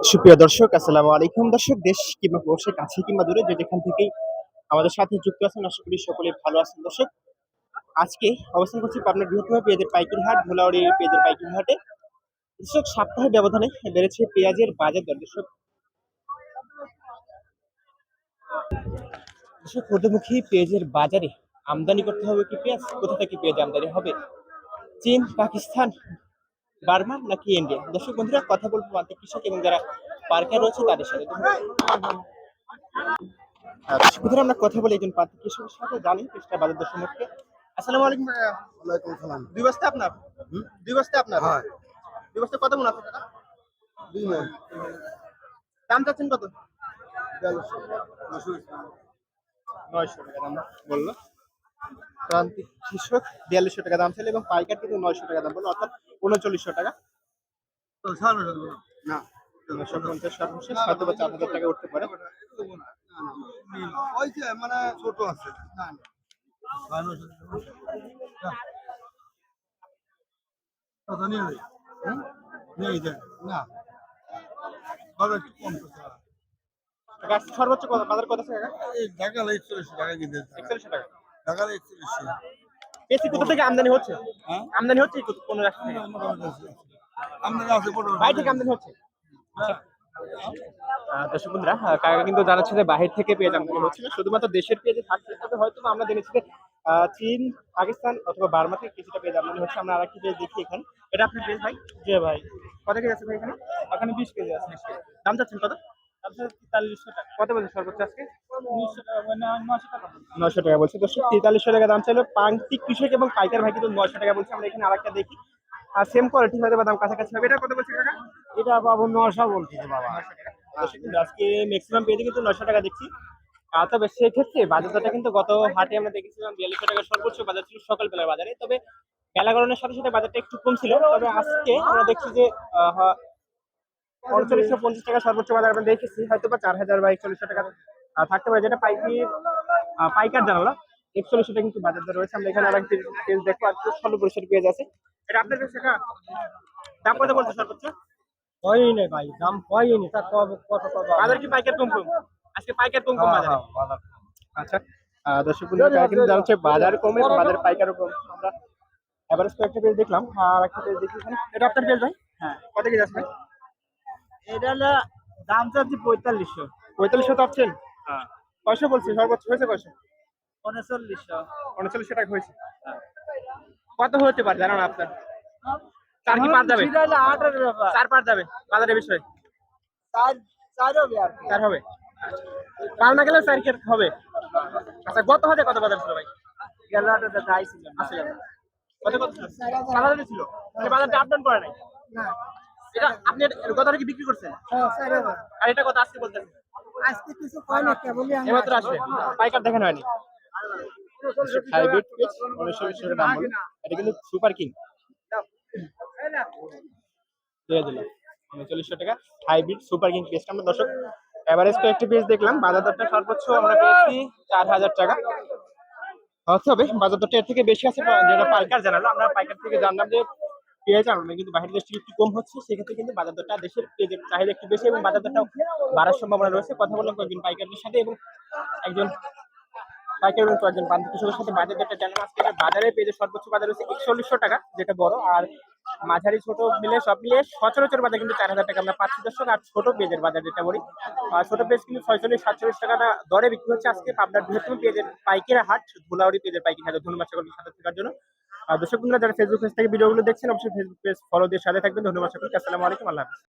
সুপ্রিয় দর্শক, আসসালামু আলাইকুম। দর্শক, দেশ কিংবা প্রবাসের কাছে কিংবা দূরে যে যেখান থেকেই আমাদের সাথে যুক্ত আছেন, আশা করি সকলে ভালো আছেন। দর্শক, আজকে অবস্থান করছি পাবনার বৃহত্তম পেঁয়াজের পাইকারি হাট ধুলাউড়ি পেঁয়াজের পাইকারি হাটে। দর্শক, সপ্তাহের ব্যবধানে বেড়েছে পেঁয়াজের বাজার দর। দর্শক, ঊর্ধ্বমুখী পেঁয়াজের বাজারে আমদানি করতে হবে কি পেঁয়াজ? কোথা থেকে পেঁয়াজ আমদানি হবে? চীন, পাকিস্তান, বার্মা নাকি ইন্ডিয়া? দর্শক বন্ধুরা, কথা বলবো প্রান্তিক কৃষক এবং যারা পার্কার রয়েছে তাদের সাথে। সুতরাং আমরা কথা বলি একজন প্রান্তিক কৃষকের সাথে, জানি কৃষকের বাজার দর সম্পর্কে। আসসালামু আলাইকুম ভাইয়া। ওয়ালাইকুম সালাম। দুই বস্তা আপনার? দুই বস্তা আপনার? হ্যাঁ, দুই বস্তা কত মন আছে দাদা? 2 মণ। দাম চাচ্ছেন কত? 42, 900 টাকা দাম বললো প্রান্তিক কৃষক। 4200 টাকা দাম ছিল এবং পাইকার কিন্তু 900 টাকা দাম বললো, অর্থাৎ 3900 টাকা। তো ছাড়ো না। 950 সর্বশেষ হয়তো বা 4000 টাকা উঠতে পারে। ওই যে মানে ছোট আছে। না না। 900 কত নিয়ে যাই? নিয়ে যাই। না। কবে একটু কম তো ছাড়া। টাকা সর্বোচ্চ কত বাজার কত আছে কাকা? এই ঢাকা 41 টাকা কিনতে। 4100 টাকা। ঢাকা 41। বেশি কোথা থেকে আমদানি হচ্ছে? হ্যাঁ? আমদানি হচ্ছে কোন রাষ্ট্র থেকে? মোটামুটি আছে। আমদানি আছে বড়। বাইরে থেকে আমদানি হচ্ছে। হ্যাঁ। দর্শক বন্ধুরা, কাকা কিন্তু জানাচ্ছে যে বাহির থেকে পেঁয়াজ আমদানি হচ্ছে না, শুধুমাত্র দেশের পেঁয়াজে থাকছে। তবে হয়তো বা আমরা জেনেছি যে চীন, পাকিস্তান অথবা বার্মা থেকে কিছুটা পেঁয়াজ আমদানি হচ্ছে। আমরা আরেকটি পেঁয়াজ দেখি এখানে। এটা আপনার পেঁয়াজ ভাই? জি ভাই। কত কেজি আছে ভাই এখানে? এখানে 20 কেজি আছে। 20 কেজি। দাম চাচ্ছেন কত? দাম চাচ্ছি 4300 টাকা। কত বলছেন সর্বোচ্চ আজকে? 900 টাকা, মানে 900 টাকা। 900 টাকা বলছে। দর্শক, 4300 টাকা দাম চাইলো প্রান্তিক কৃষক এবং পাইকার ভাই কিন্তু 900 টাকা বলছে। আমরা এখানে আরেকটা দেখি। আর সেম কোয়ালিটি হয়তো বা দাম কাছাকাছি হবে। এটা কত বলছে কাকা? এটা বাবু 900 বলছি বাবা। 900 টাকা। দর্শক, কিন্তু আজকে ম্যাক্সিমাম পেঁয়াজে কিন্তু 900 টাকা দেখছি। তবে সেক্ষেত্রে বাজার দরটা কিন্তু গত হাটে আমরা দেখেছিলাম 4200 টাকা সর্বোচ্চ বাজার ছিল সকালবেলার বাজারে। তবে বেলা গড়ানোর সাথে সাথে বাজারটা একটু কম ছিল। তবে আজকে আমরা দেখছি যে 3950 টাকা সর্বোচ্চ বাজার আমরা দেখেছি। হয়তো বা 4000 বা 4100 টাকা থাকতে পারে, যেটা পাইকার জানালো। 4100 টাকা কিন্তু বাজার দর রয়েছে। আমরা এখানে আরেকটি পেঁয়াজ দেখবো, আর ষোলো পরিষের পেঁয়াজ আছে। এটা আপনার কাছে কাকা? দাম কত বলছে সর্বোচ্চ? হয়নি ভাই, দাম হয়নি। তা কত বাজার কি পাইকার কম কম? আজকে পাইকার কম কম বাজারে। বাজার। আচ্ছা, দর্শক বন্ধুরা, তারা কিন্তু জানাচ্ছে বাজার কম এবং বাজার পাইকারও কম। আমরা এভারেজ কয়েকটা পেজ দেখলাম, আর একটা পেজ দেখি এখানে। এটা আপনার পেজ ভাই? হ্যাঁ, কত কেজি আছে ভাই? এটা হলো দাম চাচ্ছি 4500। 4500 চাচ্ছেন? হ্যাঁ, কয়শো বলছি সর্বোচ্চ হয়েছে কয়শো? 3900। 3900 টাকা হয়েছে। কত হতে পারে জানান আপনার? চার কি পাঁচ যাবে? সেটা হলো 8 এর ব্যাপার। চার পাঁচ যাবে বাজারের বিষয়ে? 4 হবে আর কি। চার হবে? পার না গেলেও চার কি হবে? আচ্ছা, গত হাতে কত বাজার ছিল ভাই? গেল হাটে আইছিল না। আসলে কত কত ছিল? 4000 ছিল। মানে বাজারটা আপডাউন করে নাই। না, এটা আপনি গত হাটে কি বিক্রি করছেন? হ্যাঁ 4 হবে। আর এটা কত আজকে বলতেছেন? আজকে কিছু কয় না, কেবলই আমি এমাত্র আসবে, পাইকার দেখানো হয়নি। হাইব্রিড পেজ 1920 টাকা দাম বলে। এটা কিন্তু সুপার কিং দিয়ে দিল 3900 টাকা। হাইব্রিড সুপার কিং পেজটা আমরা দর্শক এভারেজ তো একটি পেজ দেখলাম। বাজার দরটা সর্বোচ্চ আমরা পেয়েছি 4000 টাকা। হতে হবে বাজার দরটা এর থেকে বেশি আছে, যেটা পাইকার জানালো। আমরা পাইকার থেকে জানলাম যে পেঁয়াজ আনলো কিন্তু বাইরের দেশ থেকে একটু কম হচ্ছে। সেক্ষেত্রে কিন্তু বাজার দরটা দেশের পেঁয়াজের চাহিদা একটু বেশি এবং বাজার দরটাও বাড়ার সম্ভাবনা রয়েছে। কথা বললাম কয়েকজন পাইকারদের সাথে এবং একজন পাইকারি এবং কয়েকজন প্রান্তিক কৃষকের সাথে বাজার দরটা জানলাম। আজকে বাজারে পেঁয়াজের সর্বোচ্চ বাজার হচ্ছে 4100 টাকা, যেটা বড়। আর মাঝারি ছোট মিলে সব মিলিয়ে সচরাচর বাজার কিন্তু 4000 টাকা আমরা পাচ্ছি দর্শক। আর ছোট পেঁয়াজের বাজার যেটা বলি, ছোট পেঁয়াজ কিন্তু 46-47 টাকা দরে বিক্রি হচ্ছে আজকে পাবনার বৃহত্তম পেঁয়াজের পাইকারি হাট ধুলাউড়ি পেঁয়াজের পাইকারি হাট। ধন্যবাদ সকলকে সাথে থাকার জন্য। দর্শক বন্ধুরা, যারা ফেসবুক পেজ থেকে ভিডিওগুলো দেখছেন অবশ্যই ফেসবুক পেজ ফলো দিয়ে সাথে থাকবেন। ধন্যবাদ সকলকে। আসসালামু আলাইকুম, আল্লাহ হাফেজ।